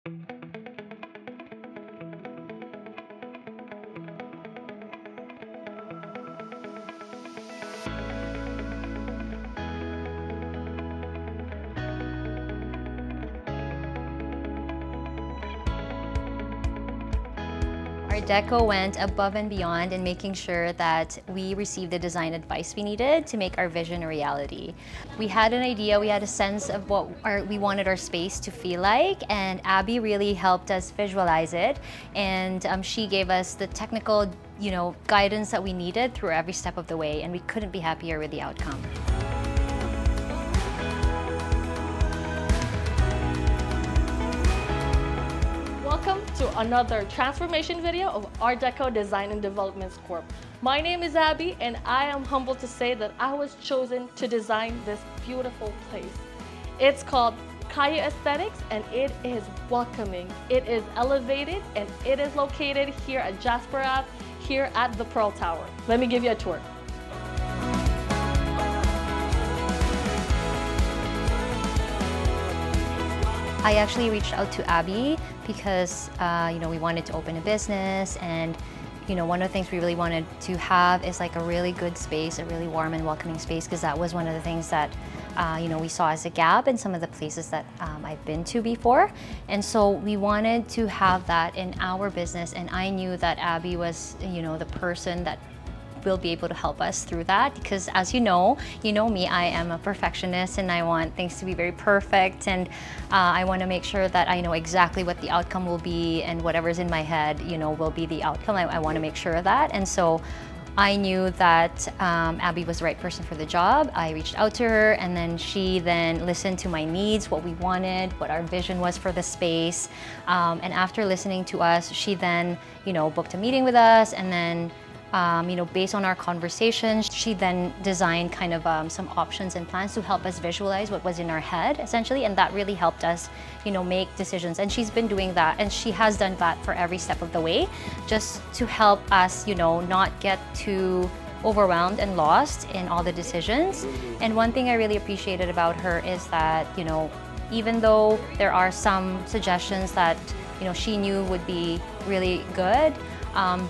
Our deco went above and beyond in making sure that we received the design advice we needed to make our vision a reality. We had an idea, we had a sense of what we wanted our space to feel like, and Abby really helped us visualize it. And she gave us the technical, guidance that we needed through every step of the way, and we couldn't be happier with the outcome. Welcome to another transformation video of Art Deco Design and Development Corp. My name is Abby, and I am humbled to say that I was chosen to design this beautiful place. It's called KAYU Aesthetics, and it is welcoming. It is elevated, and it is located here at Jasper Ave, here at the Pearl Tower. Let me give you a tour. I actually reached out to Abby because we wanted to open a business, and one of the things we really wanted to have is like a really good space, a really warm and welcoming space, because that was one of the things that we saw as a gap in some of the places that I've been to before. And so we wanted to have that in our business, and I knew that Abby was the person that will be able to help us through that, because as you know me, I am a perfectionist and I want things to be very perfect, and I want to make sure that I know exactly what the outcome will be, and whatever's in my head will be the outcome. I want to make sure of that. And so I knew that Abby was the right person for the job. I reached out to her, and then she listened to my needs, what we wanted, what our vision was for the space. And after listening to us, she then booked a meeting with us, and then based on our conversations, she then designed kind of some options and plans to help us visualize what was in our head, essentially, and that really helped us, make decisions. And she's been doing that, and she has done that for every step of the way, just to help us, not get too overwhelmed and lost in all the decisions. And one thing I really appreciated about her is that, even though there are some suggestions that, she knew would be really good,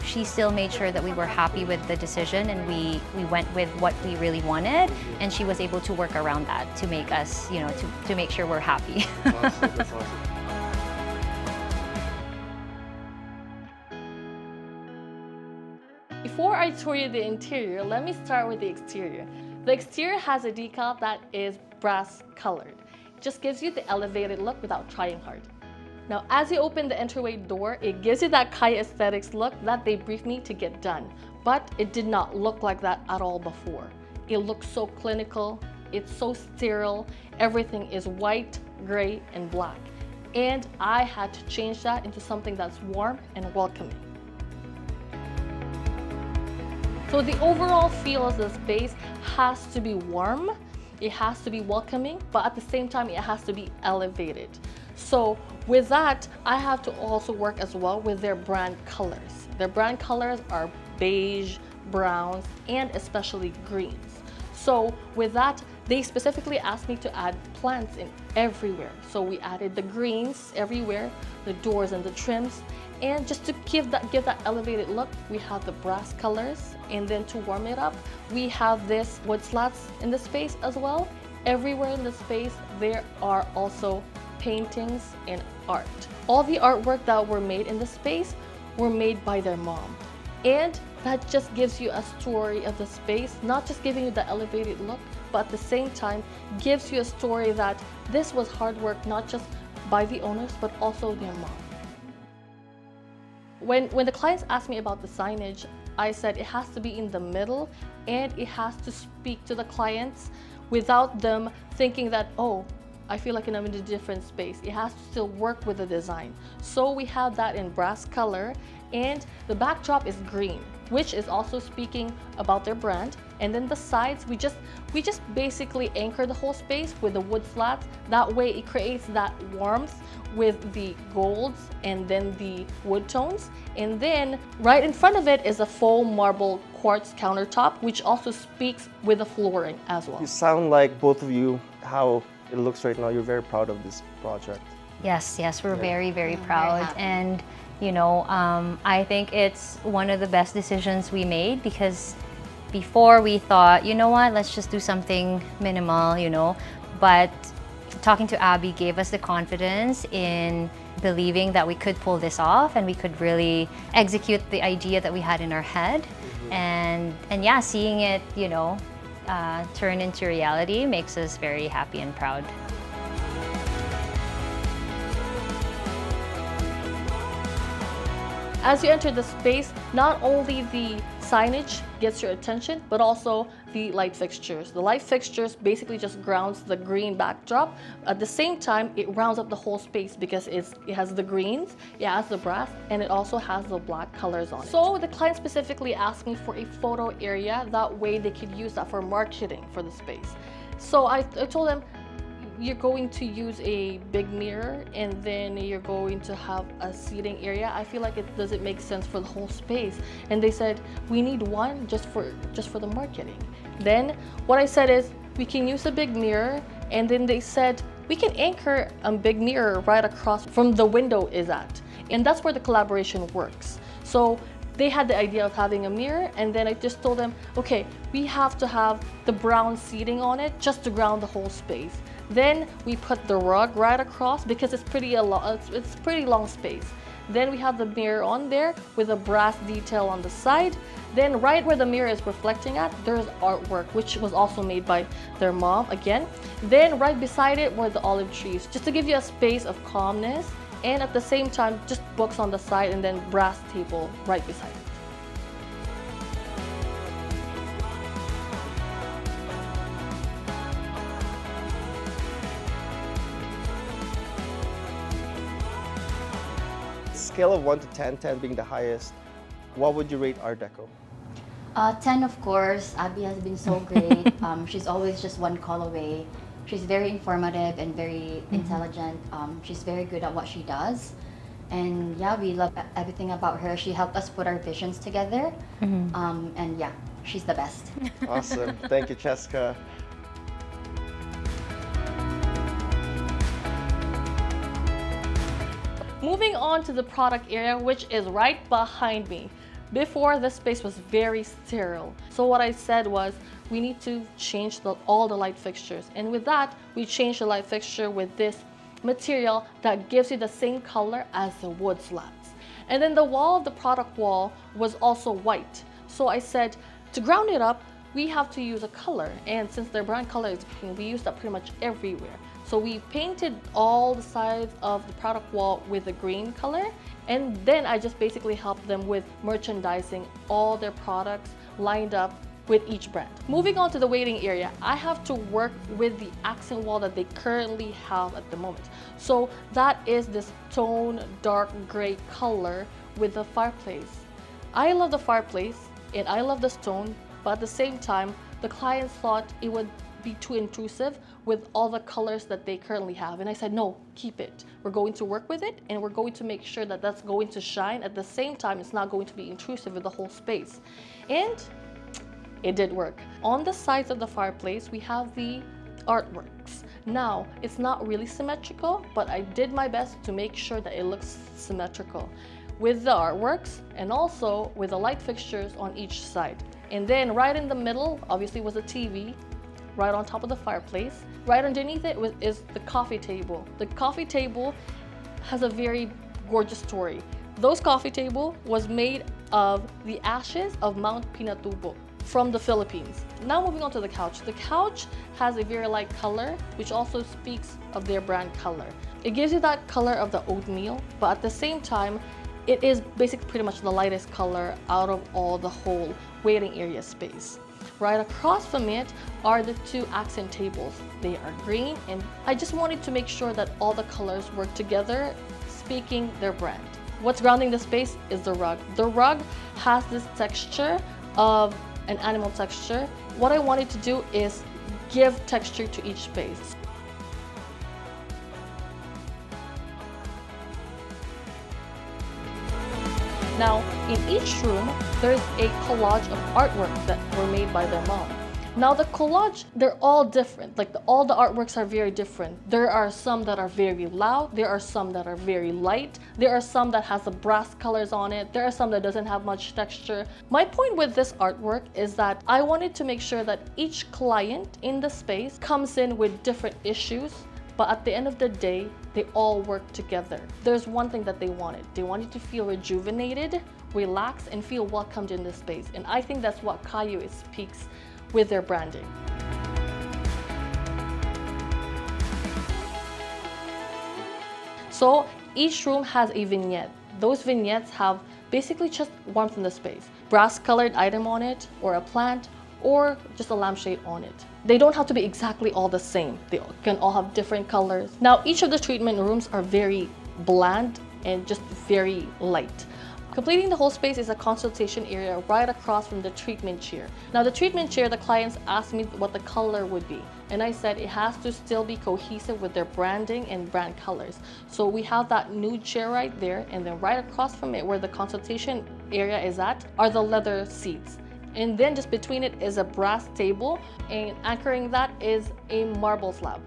she still made sure that we were happy with the decision, and we went with what we really wanted, and she was able to work around that to make us, to make sure we're happy. Awesome, that's awesome. Before I tour you the interior, let me start with the exterior. The exterior has a decal that is brass colored. It just gives you the elevated look without trying hard. Now, as you open the entryway door, it gives you that KAYU Aesthetics look that they briefed me to get done. But it did not look like that at all before. It looks so clinical, it's so sterile, everything is white, gray, and black. And I had to change that into something that's warm and welcoming. So the overall feel of the space has to be warm, it has to be welcoming, but at the same time, it has to be elevated. So with that, I have to also work as well with their brand colors. Their brand colors are beige, browns, and especially greens. So with that, they specifically asked me to add plants in everywhere. So we added the greens everywhere, the doors and the trims. And just to give that elevated look, we have the brass colors. And then to warm it up, we have this wood slats in the space as well. Everywhere in the space, there are also paintings and art. All the artwork that were made in the space were made by their mom. And that just gives you a story of the space, not just giving you the elevated look, but at the same time gives you a story that this was hard work, not just by the owners, but also their mom. When the clients asked me about the signage, I said it has to be in the middle, and it has to speak to the clients without them thinking that, oh, I feel like I'm in a different space. It has to still work with the design. So we have that in brass color, and the backdrop is green, which is also speaking about their brand. And then the sides, we just basically anchor the whole space with the wood slats. That way it creates that warmth with the golds and then the wood tones. And then right in front of it is a faux marble quartz countertop, which also speaks with the flooring as well. You sound like both of you, how it looks right now, you're very proud of this project. Yes, yes, we're very, very Very proud. happy. And, you know, I think it's one of the best decisions we made because before we thought, you know what, let's just do something minimal, you know. But talking to Abby gave us the confidence in believing that we could pull this off and we could really execute the idea that we had in our head. And yeah, seeing it, you know, turn into reality makes us very happy and proud. As you enter the space, not only the signage gets your attention, but also the light fixtures. The light fixtures basically just grounds the green backdrop. At the same time, it rounds up the whole space because it has the greens, it has the brass, and it also has the black colors on it. So the client specifically asked me for a photo area. That way they could use that for marketing for the space. So I told them, you're going to use a big mirror and then you're going to have a seating area. I feel like it doesn't make sense for the whole space. And they said, we need one just for the marketing. Then what I said is, we can use a big mirror. And then they said, we can anchor a big mirror right across from the window is at. And that's where the collaboration works. So they had the idea of having a mirror, and then I just told them, okay, we have to have the brown seating on it just to ground the whole space. Then we put the rug right across because it's pretty long space. Then we have the mirror on there with a brass detail on the side. Then right where the mirror is reflecting at, there's artwork, which was also made by their mom again. Then right beside it were the olive trees, just to give you a space of calmness, and at the same time, just books on the side and then brass table right beside it. Scale of 1 to 10, 10 being the highest, what would you rate Art Deco? 10, of course. Abby has been so great. She's always just one call away. She's very informative and very intelligent. She's very good at what she does. And yeah, we love everything about her. She helped us put our visions together. And yeah, she's the best. Awesome. Thank you, Cheska. Moving on to the product area, which is right behind me. Before, this space was very sterile. So what I said was, we need to change all the light fixtures. And with that, we changed the light fixture with this material that gives you the same color as the wood slats. And then the wall of the product wall was also white. So I said, to ground it up, we have to use a color. And since their brand color is green, we use that pretty much everywhere. So we painted all the sides of the product wall with a green color. And then I just basically helped them with merchandising all their products lined up with each brand. Moving on to the waiting area, I have to work with the accent wall that they currently have at the moment. So that is this tone dark gray color with the fireplace. I love the fireplace and I love the stone, but at the same time, the clients thought it would be too intrusive with all the colors that they currently have. And I said, no, keep it. We're going to work with it and we're going to make sure that that's going to shine. At the same time, it's not going to be intrusive with the whole space. And it did work. On the sides of the fireplace, we have the artworks. Now, it's not really symmetrical, but I did my best to make sure that it looks symmetrical with the artworks and also with the light fixtures on each side. And then right in the middle, obviously, was a TV. Right on top of the fireplace. Right underneath it is the coffee table. The coffee table has a very gorgeous story. Those coffee table was made of the ashes of Mount Pinatubo from the Philippines. Now moving on to the couch. The couch has a very light color, which also speaks of their brand color. It gives you that color of the oatmeal, but at the same time, it is basically pretty much the lightest color out of all the whole waiting area space. Right across from it are the two accent tables. They are green, and I just wanted to make sure that all the colors work together, speaking their brand. What's grounding the space is the rug. The rug has this texture of an animal texture. What I wanted to do is give texture to each space. Now, in each room, there's a collage of artwork that were made by their mom. Now the collage, they're all different. Like all the artworks are very different. There are some that are very loud. There are some that are very light. There are some that has the brass colors on it. There are some that doesn't have much texture. My point with this artwork is that I wanted to make sure that each client in the space comes in with different issues, but at the end of the day, they all work together. There's one thing that they wanted. They wanted to feel rejuvenated, relaxed, and feel welcomed in this space. And I think that's what KAYU speaks with their branding. So each room has a vignette. Those vignettes have basically just warmth in the space. Brass colored item on it, or a plant, or just a lampshade on it. They don't have to be exactly all the same. They can all have different colors. Now, each of the treatment rooms are very bland and just very light. Completing the whole space is a consultation area right across from the treatment chair. Now the treatment chair, the clients asked me what the color would be. And I said it has to still be cohesive with their branding and brand colors. So we have that nude chair right there, and then right across from it where the consultation area is at are the leather seats. And then just between it is a brass table, and anchoring that is a marble slab.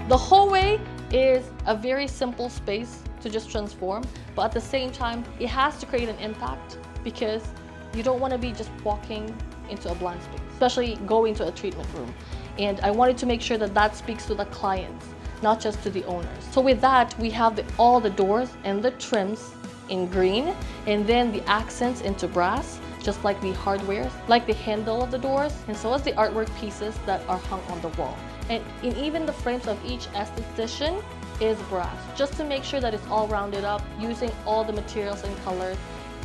The hallway is a very simple space to just transform, but at the same time, it has to create an impact because you don't want to be just walking into a blank space, especially going to a treatment room. And I wanted to make sure that that speaks to the clients, not just to the owners. So with that, we have all the doors and the trims in green, and then the accents into brass, just like the hardware, like the handle of the doors, and so as the artwork pieces that are hung on the wall. And even the frames of each esthetician is brass, just to make sure that it's all rounded up, using all the materials and colors,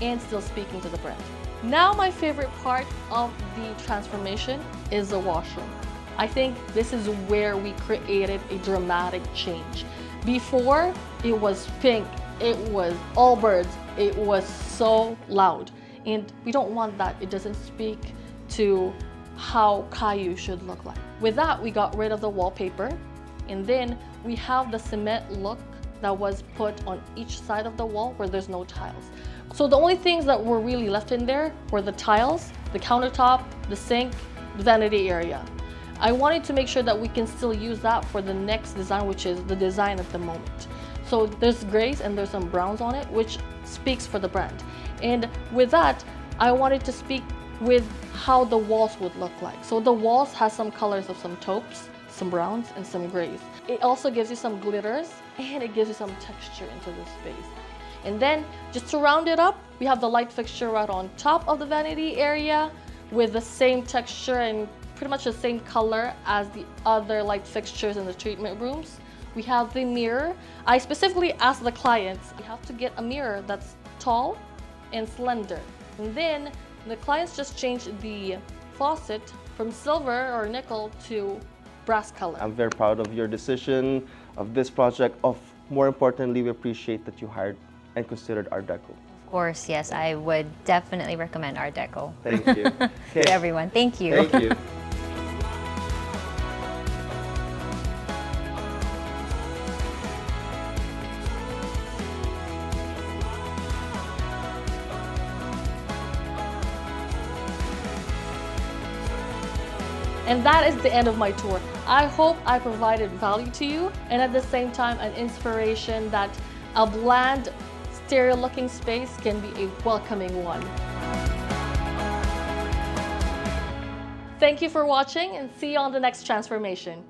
and still speaking to the brand. Now my favorite part of the transformation is the washroom. I think this is where we created a dramatic change. Before, it was pink, it was all birds, it was so loud. And we don't want that. It doesn't speak to how KAYU should look like. With that, we got rid of the wallpaper, and then we have the cement look that was put on each side of the wall where there's no tiles. So the only things that were really left in there were the tiles, the countertop, the sink, the vanity area. I wanted to make sure that we can still use that for the next design, which is the design at the moment. So there's grays and there's some browns on it, which speaks for the brand. And with that, I wanted to speak with how the walls would look like. So the walls has some colors of some taupes, some browns, and some grays. It also gives you some glitters, and it gives you some texture into the space. And then, just to round it up, we have the light fixture right on top of the vanity area with the same texture and pretty much the same color as the other light fixtures in the treatment rooms. We have the mirror. I specifically asked the clients, you have to get a mirror that's tall and slender. And then the clients just changed the faucet from silver or nickel to brass color. I'm very proud of your decision, of this project, more importantly, we appreciate that you hired and considered Art Deco. Of course, yes, I would definitely recommend Art Deco Thank you. Okay. to everyone. Thank you. Thank you. And that is the end of my tour. I hope I provided value to you, and at the same time an inspiration that a bland, stereo looking space can be a welcoming one. Thank you for watching, and see you on the next transformation.